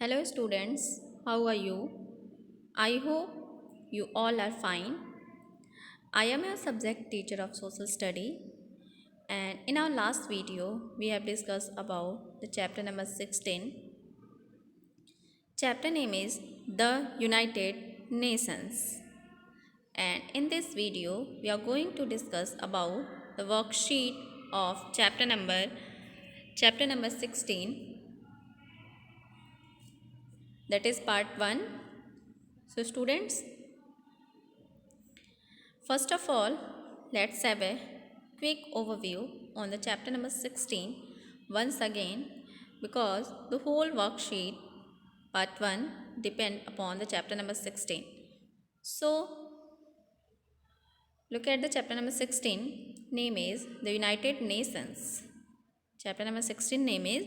Hello students, how are you? I hope you all are fine. I am your subject teacher of social study, and in our last video we have discussed about the chapter number 16. Chapter name is The United Nations, and in this video we are going to discuss about the worksheet of chapter number 16, that is part 1. So students, first of all, let's have a quick overview on the chapter number 16 once again, because the whole worksheet part 1 depend upon the chapter number 16. So look at the chapter number 16, name is the United Nations. Chapter number 16 name is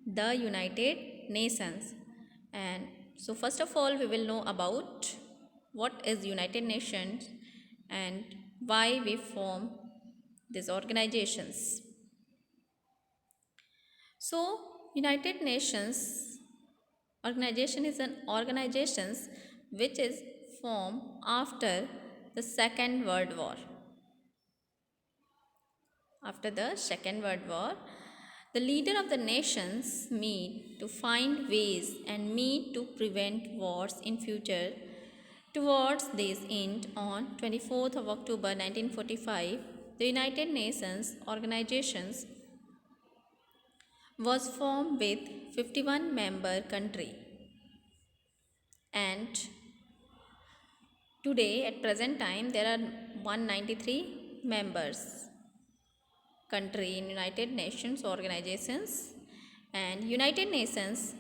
the United Nations. And so first of all we will know about what is United Nations and why we form these organizations. So United Nations organization is an organization which is formed after the Second World War. After the Second World War, the leader of the nations meet to find ways and meet to prevent wars in future. Towards this end, on 24th of October 1945, the United Nations organizations was formed with 51 member country, and today at present time there are 193 members country in United Nations organizations, and United Nations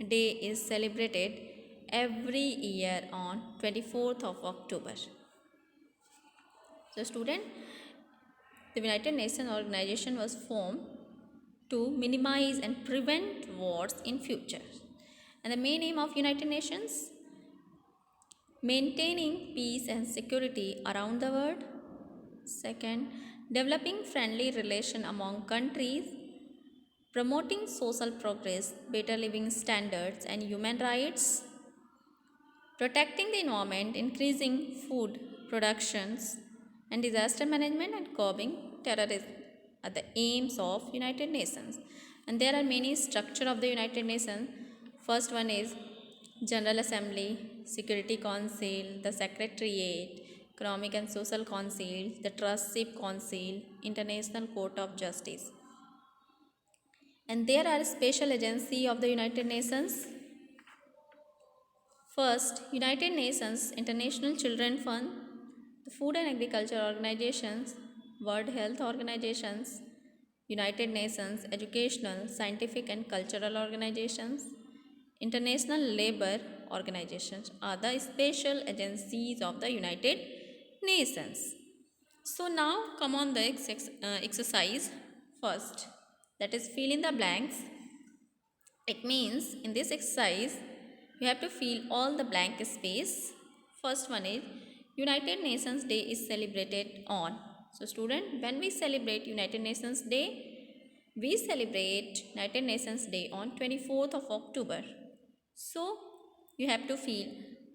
Day is celebrated every year on 24th of October. So student, the United Nations organization was formed to minimize and prevent wars in future. And the main aim of United Nations, maintaining peace and security around the world. Second, developing friendly relation among countries, promoting social progress, better living standards and human rights, protecting the environment, increasing food productions and disaster management, and curbing terrorism are the aims of United Nations. And there are many structure of the United Nations. First one is General Assembly, Security Council, the Secretariat, Economic and Social Council, the Trustship Council, International Court of Justice. And there are special agency of the United Nations. First, United Nations International Children Fund, the Food and Agriculture Organizations, World Health Organizations, United Nations Educational, Scientific and Cultural Organizations, International Labour Organizations are the special agencies of the United Nations. So now come on the exercise first, that is fill in the blanks. It means in this exercise you have to fill all the blank space. First one is United Nations Day is celebrated on. So student, when we celebrate United Nations Day, we celebrate United Nations Day on 24th of October. So you have to fill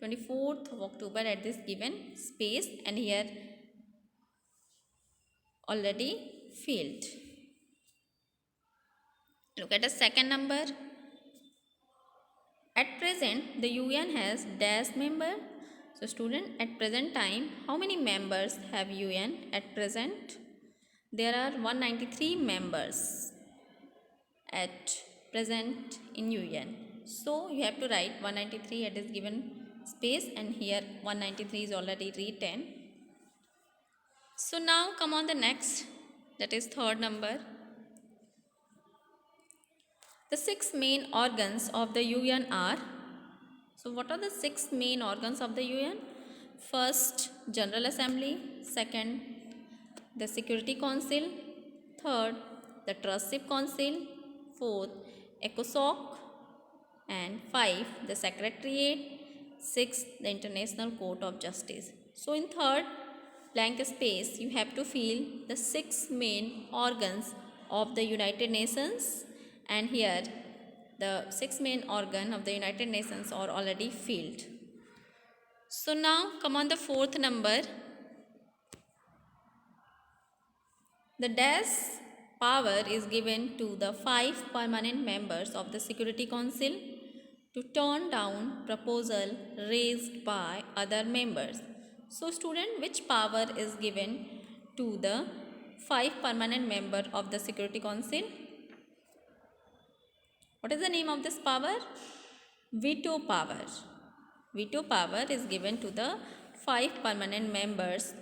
24th of October at this given space, and here already filled. Look at the second number. At present, the UN has dash member. So student, at present time, how many members have UN at present? There are 193 members at present in UN. So you have to write 193 at this given space, and here 193 is already written. So now come on the next, that is third number. The six main organs of the UN are, so what are the six main organs of the UN? First, General Assembly. Second, the Security Council. Third, the Trustship Council. Fourth, ECOSOC. And five, the Secretariat. Six, the International Court of Justice. So in third blank space, you have to fill the six main organs of the United Nations, and here the six main organ of the United Nations are already filled. So now come on the fourth number. The dash power is given to the 5 permanent members of the Security Council to turn down proposal raised by other members. So student, which power is given to the 5 permanent member of the Security Council? What is the name of this power? Veto power. Veto power is given to the 5 permanent members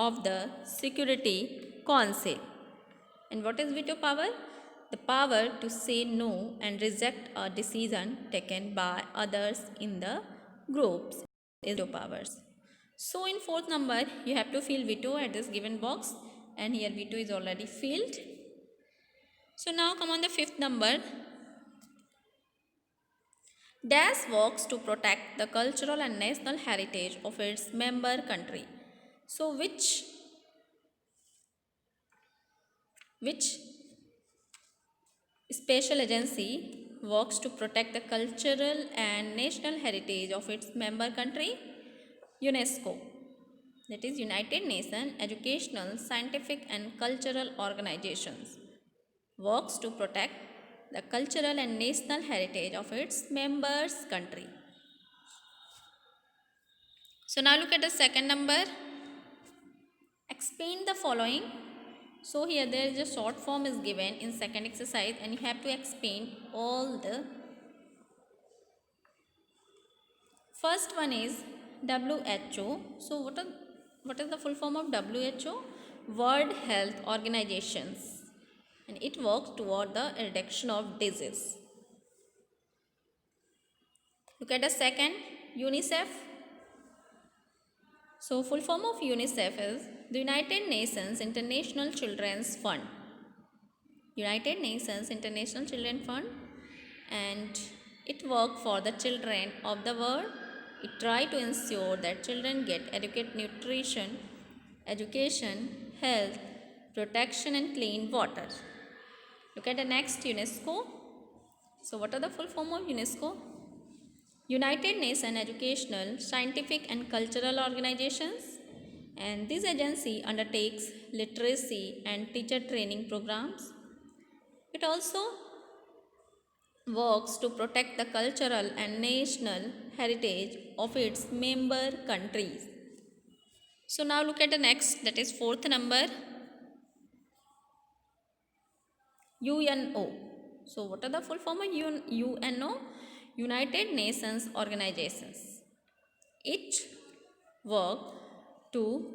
of the Security Council. And what is veto power? The power to say no and reject a decision taken by others in the groups is veto powers. So in fourth number, you have to fill veto at this given box, and here veto is already filled. So now come on the fifth number. Dash works to protect the cultural and national heritage of its member country. So which special agency works to protect the cultural and national heritage of its member country? UNESCO. That is United Nations Educational, Scientific and Cultural Organizations. Works to protect the cultural and national heritage of its members country. So now look at the second number. Explain the following. So here there is a short form is given in second exercise, and you have to explain all the. First one is WHO. So what is the full form of WHO? World Health Organizations, and it works toward the reduction of disease. Look at the second, UNICEF. So full form of UNICEF is the United Nations International Children's Fund. United Nations International Children Fund, and it works for the children of the world. It tries to ensure that children get adequate nutrition, education, health, protection and clean water. Look at the next, UNESCO. So what are the full form of UNESCO? United Nations Educational, Scientific and Cultural Organizations, and this agency undertakes literacy and teacher training programs. It also works to protect the cultural and national heritage of its member countries. So now look at the next, that is fourth number, UNO. So what are the full form of UNO? United Nations Organizations. It works to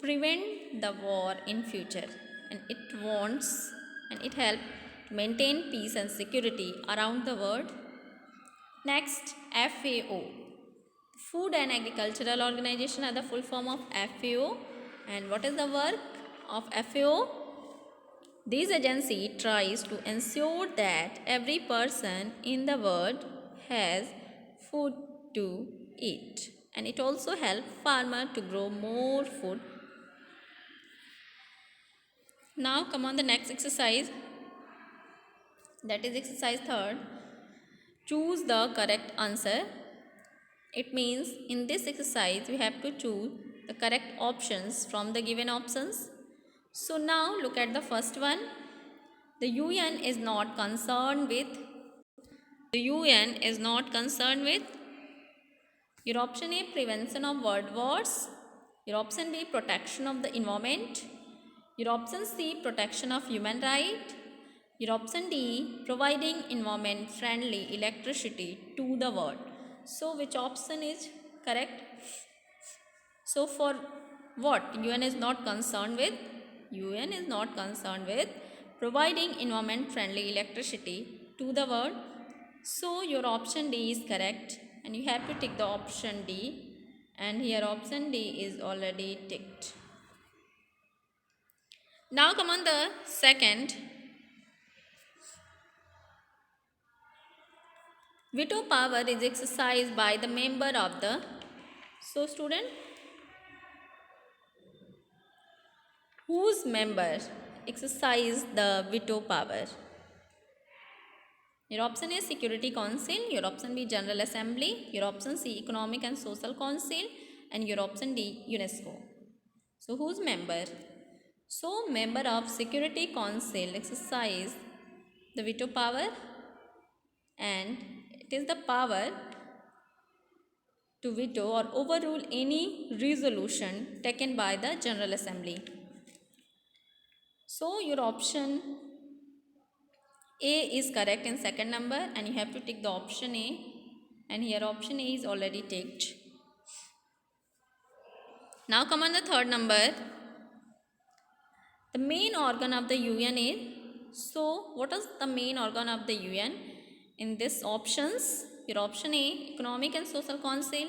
prevent the war in future, and it helps to maintain peace and security around the world. Next, FAO. Food and Agricultural Organization are the full form of FAO. And what is the work of FAO? This agency tries to ensure that every person in the world has food to eat, and it also helps farmers to grow more food. Now come on the next exercise, that is exercise third. Choose the correct answer. It means in this exercise we have to choose the correct options from the given options. So now look at the first one. The UN is not concerned with. Your option A, prevention of world wars. Your option B, protection of the environment. Your option C, protection of human rights. Your option D, providing environment friendly electricity to the world. So which option is correct? So for what UN is not concerned with? UN is not concerned with providing environment friendly electricity to the world. So your option D is correct, and you have to tick the option D, and here option D is already ticked. Now come on the second. Veto power is exercised by the member of the. So student, whose member exercise the veto power? Your option A Security Council, your option B General Assembly, your option C Economic and Social Council, and your option D UNESCO. So who's member? So member of Security Council exercise the veto power, and it is the power to veto or overrule any resolution taken by the General Assembly. So your option A is correct in second number, and you have to tick the option A, and here option A is already ticked. Now come on the third number. The main organ of the UN is, so what is the main organ of the UN? In this options, your option A Economic and Social Council,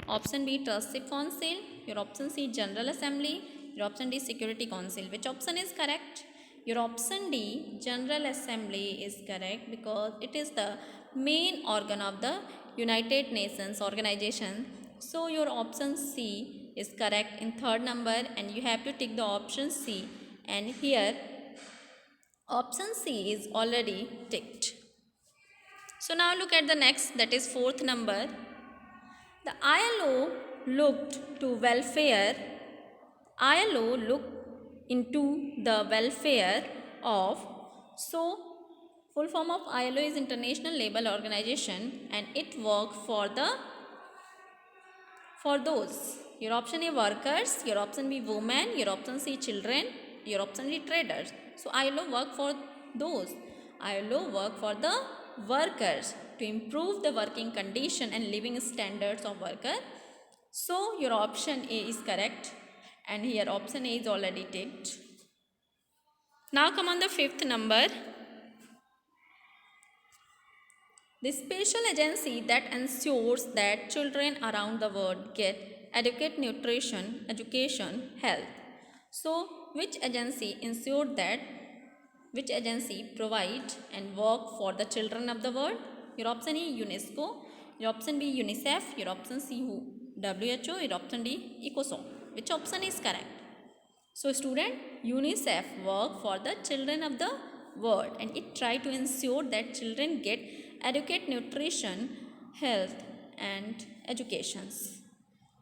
option B Trustship Council, your option C General Assembly, your option D Security Council. Which option is correct? Your option D General Assembly is correct, because it is the main organ of the United Nations organization. So your option C is correct in third number, and you have to tick the option C, and here option C is already ticked. So now look at the next, that is fourth number. The ILO looked to welfare. ILO looked into the welfare of, so full form of ILO is International Labour Organization, and it worked for those. Your option A workers, your option B women, your option C children, your option D traders. So ILO work for those. ILO work for the workers to improve the working condition and living standards of worker. So your option A is correct, and here option A is already ticked. Now come on the fifth number. The special agency that ensures that children around the world get adequate nutrition, education, health. So which agency ensured that? Which agency provide and work for the children of the world? Your option A UNESCO, your option B UNICEF, your option C WHO, your option D ECOSOC. Which option is correct? So student, UNICEF work for the children of the world, and it try to ensure that children get adequate nutrition, health and educations.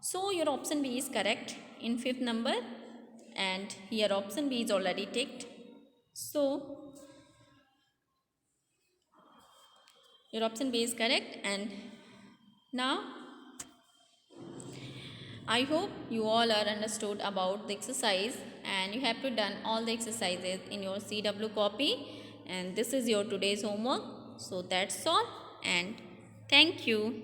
So your option B is correct in fifth number, and here option B is already ticked. So your option B is correct, and now I hope you all are understood about the exercise, and you have to done all the exercises in your CW copy, and this is your today's homework. So that's all, and thank you.